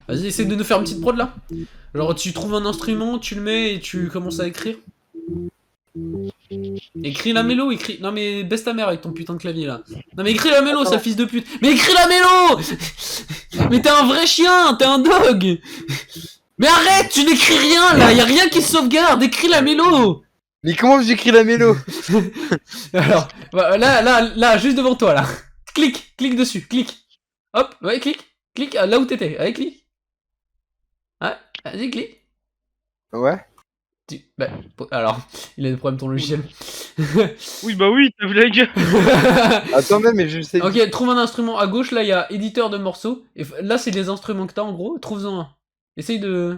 Vas-y, essaye de nous faire une petite prod là. Genre, tu trouves un instrument, tu le mets et tu commences à écrire. Écris la mélo, écris. Non, mais baisse ta mère avec ton putain de clavier là. Non, mais écris la mélo, sale fils de pute. Mais écris la mélo. Mais t'es un vrai chien, t'es un dog. Mais arrête, tu n'écris rien là, y a rien qui se sauvegarde. Écris la mélo. Mais comment j'écris la mélo? Alors, là, juste devant toi là. Clique dessus, clique. Hop, ouais, clique là où t'étais. Allez, clique. Ouais, vas-y, clique. Ouais. Bah, alors, il a des problèmes ton logiciel. Oui, bah oui, t'as vu la gueule. Attendez, mais je sais. Ok, trouve un instrument. À gauche, là, il y a éditeur de morceaux. Et là, c'est les instruments que t'as en gros. Trouve-en un. Essaye de.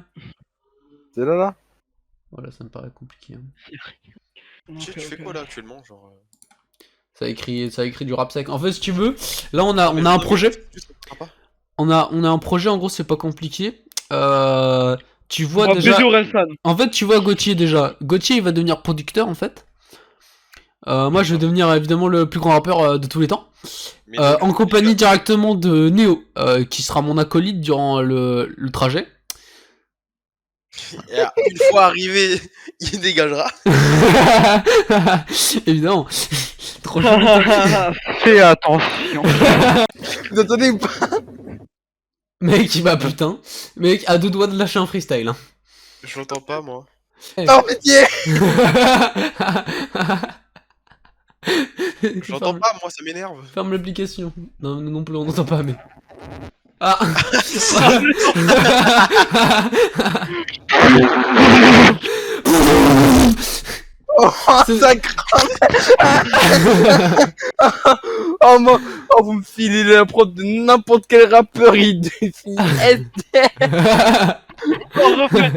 C'est là? Voilà, ça me paraît compliqué. Hein. Tu fais quoi là actuellement, genre Ça a écrit du rap sec. En fait, si tu veux, là, on a un projet. On a un projet, en gros, c'est pas compliqué. Tu vois déjà. En fait, tu vois Gauthier déjà. Gauthier, il va devenir producteur en fait. Moi, je vais devenir évidemment le plus grand rappeur de tous les temps. En compagnie directement de Néo, qui sera mon acolyte durant le trajet. Et une fois arrivé, il dégagera. Évidemment. Trop joli. Fais attention. Vous entendez ou pas? Mec, il va putain. Mec, à deux doigts de lâcher un freestyle. Hein. Je l'entends pas, moi. Oh, pitié! Je l'entends pas, moi, ça m'énerve. Ferme l'application. Non, nous non plus, on n'entend pas, mais. Ah! Oh, ça crame! Oh, moi, oh, vous me filez la prod de n'importe quel rappeur, il définit. Oh, refais.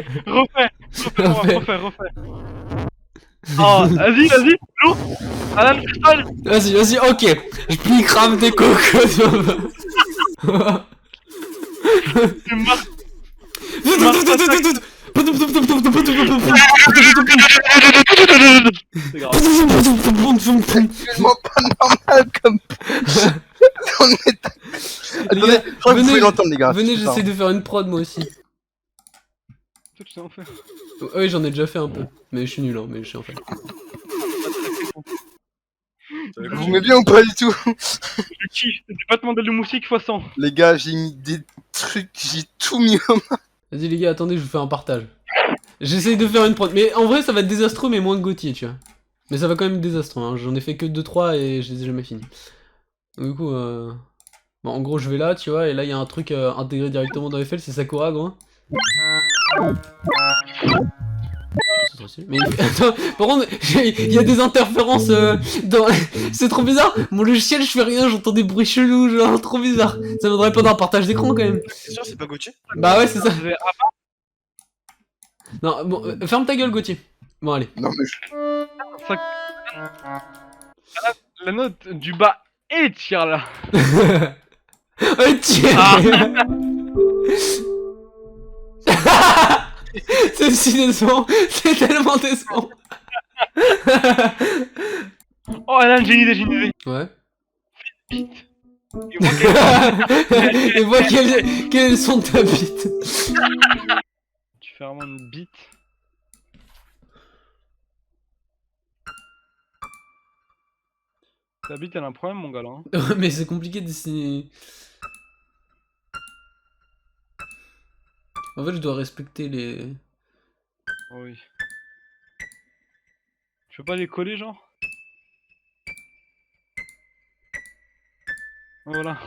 Oh, vas-y, Lou. Alan, freestyle. Vas-y, ok. Je plie crame tes cocos. Tu marques. C'est grave. Tellement pas normal comme. On est. Attendez, je crois que vous pouvez l'entendre, les gars. Venez, j'essaie de faire une prod moi aussi. Toi, tu sais en faire. Oui, j'en ai déjà fait un peu. Mais je suis nul, hein, mais je sais en fait. Vous m'aimez bien ou pas du tout? Je kiffe, c'est du battement de musique x100. Les gars, j'ai mis des trucs, j'ai tout mis au main. Vas-y les gars, attendez, je vous fais un partage. J'essaye de faire une prod. Mais en vrai, ça va être désastreux, mais moins que Gauthier, tu vois. Mais ça va quand même être désastreux, hein. J'en ai fait que 2-3 et je les ai jamais finis. Du coup, bon, en gros, je vais là, tu vois, et là, il y a un truc intégré directement dans FL, c'est Sakura, gros. Mais attends, par contre, il y a des interférences dans... C'est trop bizarre. Mon logiciel, je fais rien, j'entends des bruits chelous, genre trop bizarre. Ça viendrait pas d'un partage d'écran quand même. C'est sûr, c'est pas Gauthier? Bah ouais, c'est ça. Non, bon, ferme ta gueule, Gauthier. Bon, allez. Non, mais La note du bas et tire là. C'est si décevant, c'est tellement décevant. Oh Alan, j'ai une idée. Ouais. Bite. Et vois quel est le son de ta bite. Tu fais vraiment une bite. Ta bite elle a un problème mon gars là. Hein. Mais c'est compliqué de dessiner. En fait, je dois respecter les... Oh oui. Je peux pas les coller genre? Voilà.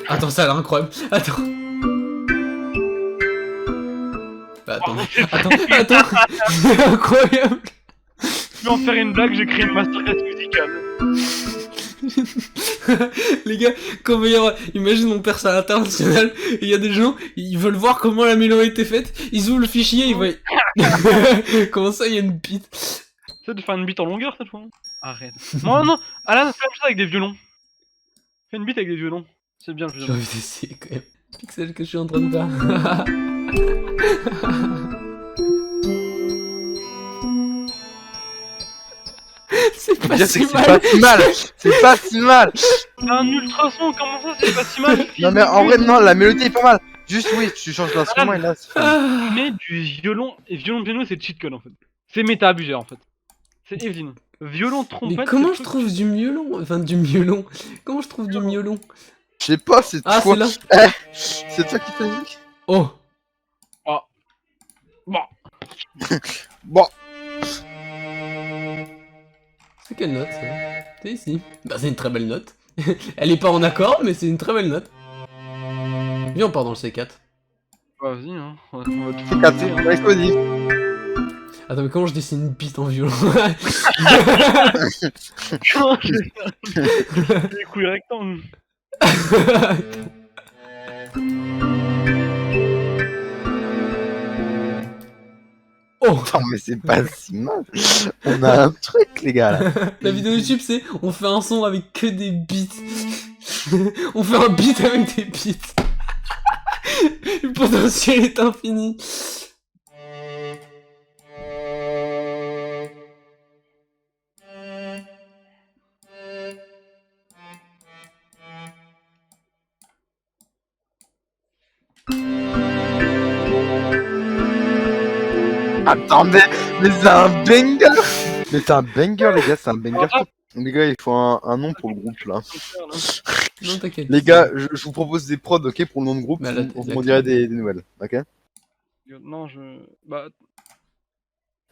Attends, ça a l'air incroyable. Attends. Bah, attends. C'est incroyable. Je vais en faire une blague, j'ai créé une masterclass musicale. Les gars, comme imagine mon père c'est à l'international, et il y a des gens, ils veulent voir comment la mélodie a été faite, ils ouvrent le fichier, ils voient... Comment ça, il y a une bite? C'est de faire une bite en longueur cette fois. Arrête. Non, Alan, fais la même chose avec des violons. Fais une bite avec des violons. C'est bien le violon. J'ai envie d'essayer quand même. Pixel que je suis en train de faire. C'est pas Bien, si c'est mal. pas si mal. C'est pas si mal. C'est un ultrason, comment ça c'est pas si mal? Non mais en vrai non, la mélodie est pas mal. Juste oui, tu changes l'instrument et là c'est fini. Ah. Mais du violon, et violon piano c'est cheat code en fait. C'est méta abusé en fait. C'est Evelyne. Violon trompette. Mais comment c'est je le trouve du miolon? Enfin, du miolon. Comment je trouve du miolon? Je sais pas, c'est Ah, toi. c'est là. C'est toi qui fais la musique. Oh. Bon. Bon, C'est quelle note ça? C'est ici. Bah, c'est une très belle note. Elle est pas en accord, mais c'est une très belle note. Viens, on part dans le C4. Bah, vas-y, hein. On va tout c'est 4, hein. c'est explosif. Attends, mais comment je dessine une piste en violon? Les couilles rectangles. Oh. Attends, mais c'est pas si mal. On a un truc, les gars, là. La vidéo YouTube, c'est on fait un son avec que des beats. On fait un beat avec des beats. Le potentiel est infini. Attendez, mais c'est un banger. Mais c'est un banger, les gars, c'est un banger. Les gars, il faut un nom pour le groupe, là. Non, t'inquiète. Les gars, je vous propose des prods, ok, pour le nom de groupe. Mais là, On là, m'en dirait des nouvelles, ok. Non, Bah.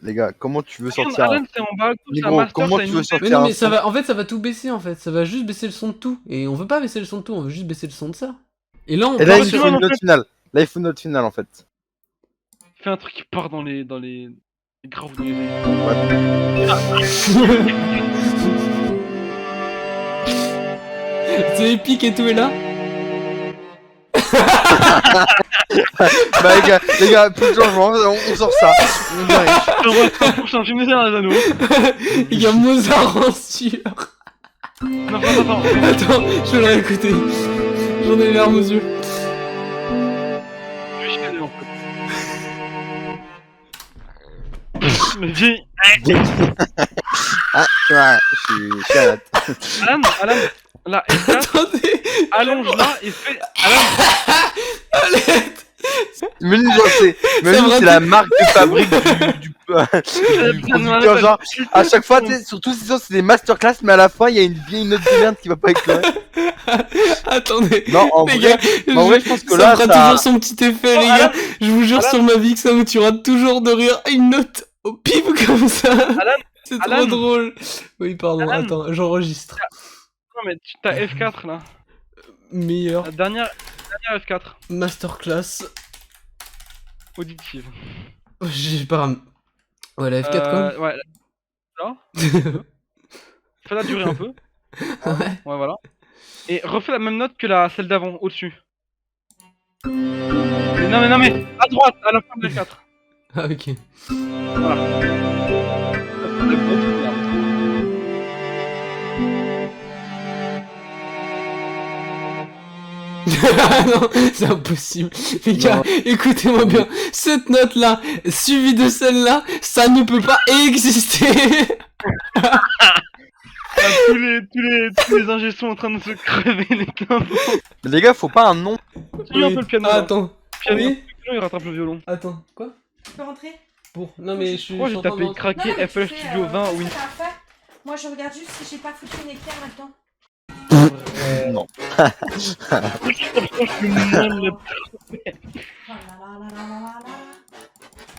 Les gars, comment tu veux sortir Alan, c'est en bas, Mais c'est un gros, master, comment c'est tu une veux bouteille. Mais sortir non, un mais ça son va, en fait, ça va tout baisser, en fait. Ça va juste baisser le son de tout. Et on veut pas baisser le son de tout, on veut juste baisser le son de ça. Et là, on Et là, part il sur... faut une note finale. Là, il faut une note finale, en fait. Fais un truc qui part dans les graves dans les C'est épique et tout est là. Bah, les gars, plus de changement, on sort ça. On y arrive. On va faire un prochain film des anneaux. Il y a Mozart en sueur. Non, attends. Attends, je vais le réécouter. J'en ai les larmes aux yeux. Je vais chialer en fait. Le vieil. Ah, ouais, je suis chalade. Alan, la F4, Attendez. allonge-la et fais. Alan, Allez. Menu, genre, c'est la marque de fabrique du producteur, genre, à chaque fois, tu sais, surtout si c'est des masterclass, mais à la fin, il y a une vieille note de merde qui va pas éclairer. Attendez. Non, en Les vrai, gars, je pense que ça là, fera ça... toujours son petit effet, les gars. Je vous jure sur ma vie que ça me tuera toujours de rire. Une note au pif comme ça. C'est trop Alan. drôle. Oui, pardon, Alan. attends, j'enregistre. non mais t'as F4 là. Meilleur La dernière F4. masterclass. Auditive. Oh, j'ai pas... Ouais, la F4 quoi. Ouais. Là. Fais-la durer un peu. Ouais. Ouais, voilà. Et refais la même note que celle d'avant, au-dessus. Mais non, mais à droite, à la fin de la 4. Ah, ok. Voilà. Non, c'est impossible. Les gars, écoutez-moi bien. Cette note-là, suivie de celle-là, ça ne peut pas exister. Tous les ingés sont en train de se crever les tympans. Mais les gars, faut pas un nom. Continue un peu le piano. Ah, là. attends. Piano, Oui. il rattrape le violon. Attends, quoi? Tu peux rentrer? Pour... Non, mais je suis... Moi je j'ai suis en train tapé de- craquer mais tu FL fais, Studio 20 Win. ça à faire. Moi je regarde juste si j'ai pas foutu une éclair là-dedans. Non. Oh là là là là là là.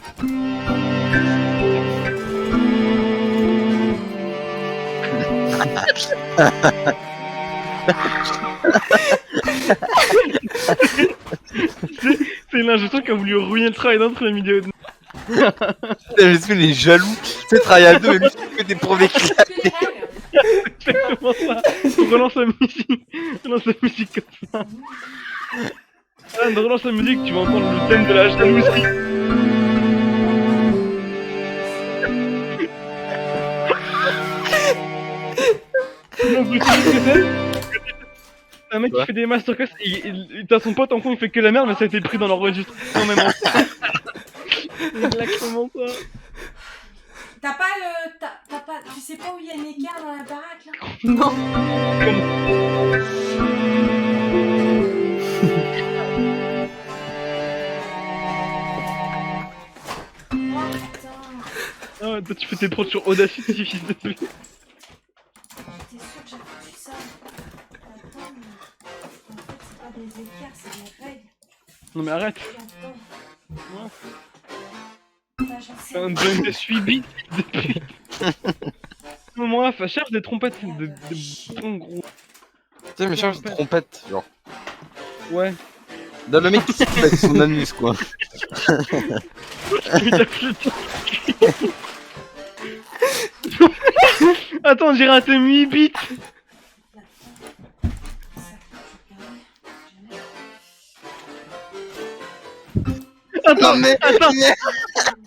C'est l'ingénieur qui a voulu ruiner le travail d'un truc vidéo. Putain, j'espère il est jaloux. Tu sais, travailler à deux, mais lui, il fait des premiers claques. Exactement ça. Relance la musique. Relance la musique comme ça. Alan, relance la musique, tu vas entendre le thème de la jalousie. Non, vous savez ce que c'est un mec qui fait des masterclass, t'as son pote en fond, il fait que la merde, mais ça a été pris dans l'enregistrement en même temps. C'est exactement ça. T'as pas le... T'as pas... Tu sais pas où il y a une équerre dans la baraque, là? Non. Oh, putain. Ah ouais, toi tu fais tes prods sur Audacity, fils de pute. T'es sûr que j'ai foutu ça? Attends, mais... En fait, c'est pas des équerres, c'est des règles. Non mais arrête. Attends. Ouais. Bah, j'en sais Un rien. bug de suivi depuis. Moi, ça cherche des trompettes de boutons gros. Tu sais, mais change de trompette, genre. Ouais. Dans le mec qui se avec son anus, quoi. Attends, j'ai raté 8 bits. Attends, attends,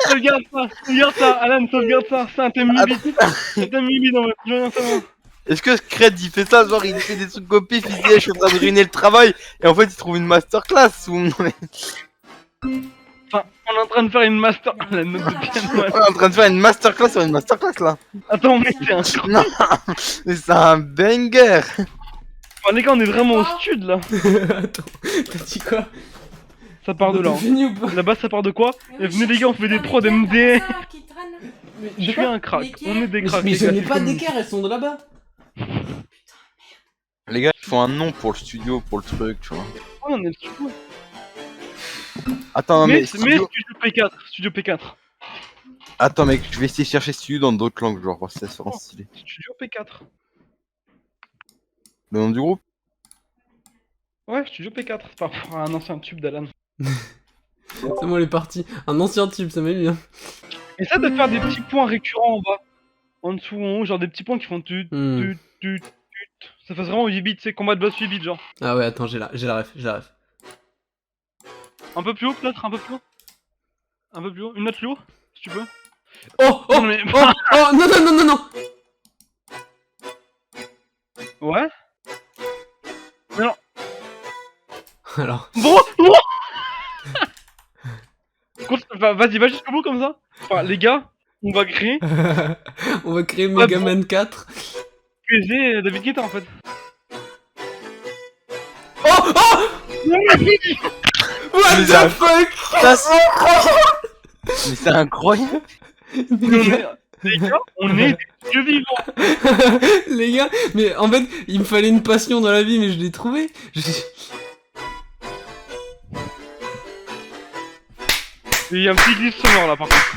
sauvegarde ça, Alan, sauvegarde ça, c'est un thème 8 bits. C'est un thème 8 bits, en fait, je veux rien savoir. Est-ce que Scred il fait ça, genre il fait des trucs au pif, il se dit je suis en train de ruiner le travail, et en fait il trouve une masterclass ou non mais... Enfin, on est en train de faire une master... La note de piano, On est en train de faire une masterclass sur une masterclass là. Attends, mec, c'est un... Non, mais c'est un banger. Enfin, les gars, on est vraiment au stud, là. Attends, t'as dit quoi? Ça part de là. T'as fini ou pas? Là-bas, ça part de quoi? Mais Et oui, venez les gars, on fait des prods putain, MD. mais t'as qui traîne, là. Je suis un crack, on est des cracks. Mais les ce gars, n'est c'est pas comme- d'équerre, elles sont de là-bas. Les gars, ils font un nom pour le studio, pour le truc, tu vois. Ouais, on est le studio. Attends, non, mais, Mais studio... Studio P4, Studio P4. Attends mec, je vais essayer de chercher studio dans d'autres langues, genre, voir si ça sera stylé. Studio P4. Le nom du groupe? Ouais, Studio P4, c'est par rapport à un ancien tube d'Alan. C'est bon, elle est partie. Un ancien tube, ça m'a mis bien. Et ça de faire des petits points récurrents en bas. En dessous, en haut, genre des petits points qui font tut. Ça fait vraiment 8 bits, c'est combat de boss 8 bits, genre. Ah ouais, attends, j'ai la ref, Un peu plus haut, peut-être, un peu plus haut. Un peu plus haut, une note plus haut, si tu peux. Oh, oh, Non, mais- oh, oh, non, non, non, non, non. Ouais. Alors, Bon, bon. Vas-y, va jusqu'au bout comme ça. Enfin, les gars, on va créer on va créer Mega Man 4. PG David Guetta en fait. Oh, oh, what Mais the fuck. Ça, mais c'est incroyable. Les gars, on est des dieux vivants. Les gars, mais en fait, il me fallait une passion dans la vie, mais je l'ai trouvé. Il y a un petit glitch sonore là par contre.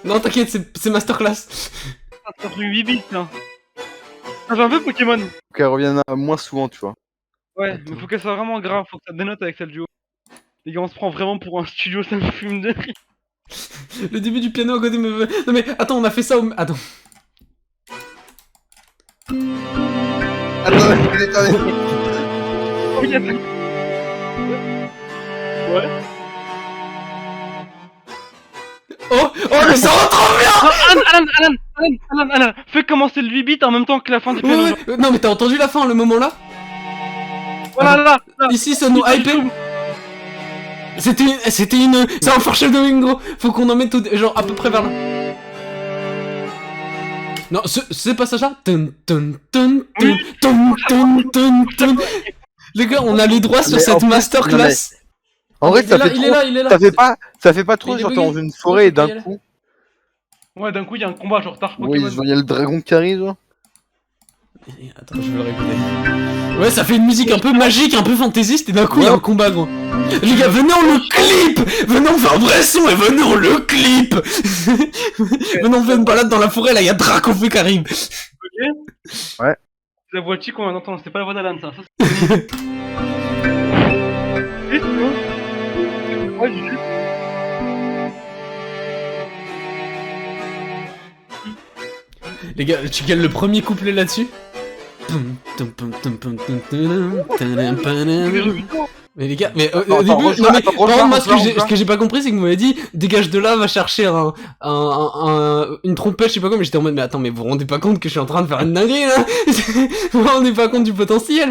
Non, t'inquiète, c'est masterclass. Ah, c'est un truc 8 bits là. Ah, j'ai un peu Pokémon. Faut qu'elle revienne moins souvent, tu vois. Ouais, mais faut qu'elle soit vraiment grave, faut que ça dénote avec celle du haut. Les gars, on se prend vraiment pour un studio, ça me fume de rire. Le début du piano à côté me... Non mais, attends, on a fait ça au... Attends. Attendez. Oh, yes. Ouais. Oh, mais ça rend trop bien. Alan, fais commencer le 8 bits en même temps que la fin du piano. Ouais, ouais. Non mais t'as entendu la fin, le moment là? Voilà, là. Ici, ça nous hypait. C'était une... C'est un foreshadowing, gros. Faut qu'on en mette genre à peu près vers là. Non, ce passage-là. Les gars, on a les droits sur Mais cette en fait, masterclass. En vrai, ça fait il est trop... là, il est là. Ça fait pas trop, Mais il est genre t'es bugué. dans une forêt et d'un Il est là. coup... Ouais, d'un coup, il y a un combat genre Star Oui, Pokémon. il y a le dragon qui arrive, genre. Attends, je vais le réécouter. Ouais, ça fait une musique un peu magique, un peu fantaisiste, et d'un coup, il y a un combat, gros. Les gars, venez on le clip. Venez on fait un vrai son et venez on le clip. Venez on fait une balade dans la forêt, là, il y a Dracofeu qui arrive. Ouais. C'est la voix de Chi qu'on vient d'entendre, c'était pas la voix d'Alan, ça. Et tu vois, ouais, du coup. Les gars, tu gagnes le premier couplet là-dessus. Mais les gars, mais au début, non mais par contre, moi ce que j'ai pas compris, c'est que vous m'avez dit dégage de là, va chercher une trompette, je sais pas quoi, mais j'étais en mode mais attends, mais vous vous rendez pas compte que je suis en train de faire une dinguerie là? Vous vous rendez pas compte du potentiel?